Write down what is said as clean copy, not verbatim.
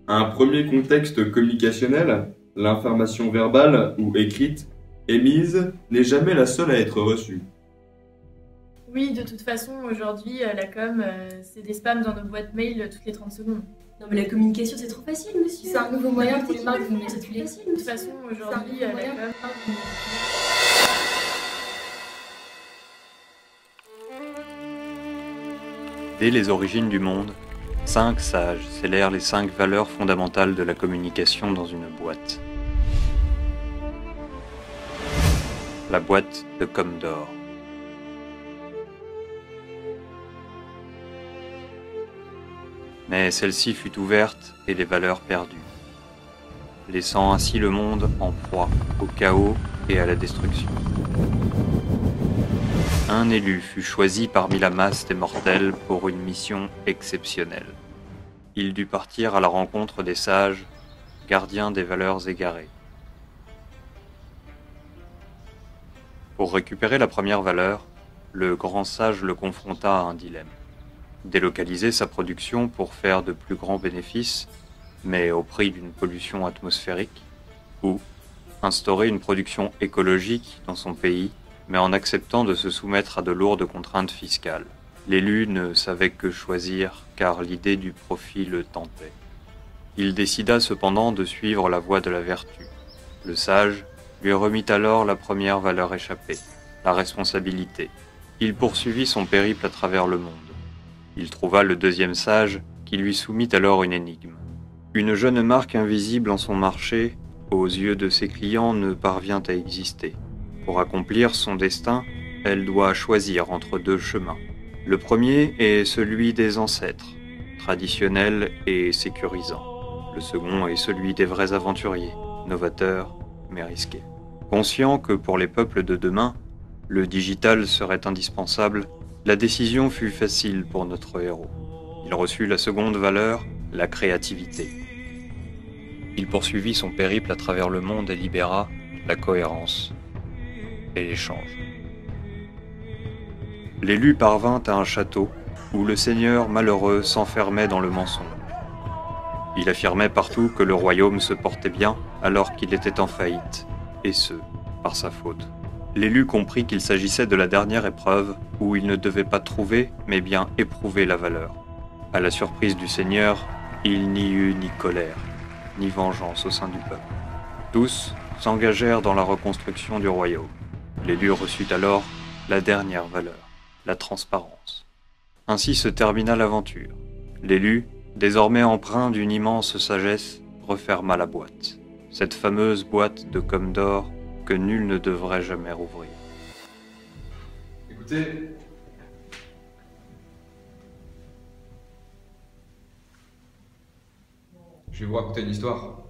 Un premier contexte communicationnel, l'information verbale ou écrite émise n'est jamais la seule à être reçue. Oui, de toute façon, aujourd'hui, la com, c'est des spams dans nos boîtes mail toutes les 30 secondes. Non mais la communication c'est trop facile, monsieur. C'est un nouveau moyen pour les marques de nous C'est trop manipuler. facile, De toute monsieur. façon, aujourd'hui, C'est un la nouveau com. moyen. Dès les origines du monde, 5 sages scellèrent les 5 valeurs fondamentales de la communication dans une boîte. La boîte de Commodore. Mais celle-ci fut ouverte et les valeurs perdues, laissant ainsi le monde en proie au chaos et à la destruction. Un élu fut choisi parmi la masse des mortels pour une mission exceptionnelle. Il dut partir à la rencontre des sages, gardiens des valeurs égarées. Pour récupérer la première valeur, le grand sage le confronta à un dilemme. Délocaliser sa production pour faire de plus grands bénéfices, mais au prix d'une pollution atmosphérique, ou instaurer une production écologique dans son pays, mais en acceptant de se soumettre à de lourdes contraintes fiscales. L'élu ne savait que choisir, car l'idée du profit le tentait. Il décida cependant de suivre la voie de la vertu. Le sage lui remit alors la première valeur échappée, la responsabilité. Il poursuivit son périple à travers le monde. Il trouva le deuxième sage, qui lui soumit alors une énigme. Une jeune marque invisible en son marché, aux yeux de ses clients, ne parvient à exister. Pour accomplir son destin, elle doit choisir entre 2 chemins. Le premier est celui des ancêtres, traditionnel et sécurisant. Le second est celui des vrais aventuriers, novateurs mais risqués. Conscient que pour les peuples de demain, le digital serait indispensable, la décision fut facile pour notre héros. Il reçut la seconde valeur, la créativité. Il poursuivit son périple à travers le monde et libéra la cohérence et l'échange. L'élu parvint à un château où le seigneur malheureux s'enfermait dans le mensonge. Il affirmait partout que le royaume se portait bien alors qu'il était en faillite, et ce, par sa faute. L'élu comprit qu'il s'agissait de la dernière épreuve où il ne devait pas trouver, mais bien éprouver la valeur. À la surprise du seigneur, il n'y eut ni colère, ni vengeance au sein du peuple. Tous s'engagèrent dans la reconstruction du royaume. L'élu reçut alors la dernière valeur, la transparence. Ainsi se termina l'aventure. L'élu, désormais empreint d'une immense sagesse, referma la boîte. Cette fameuse boîte de Commodore que nul ne devrait jamais rouvrir. Écoutez, je vais vous raconter une histoire.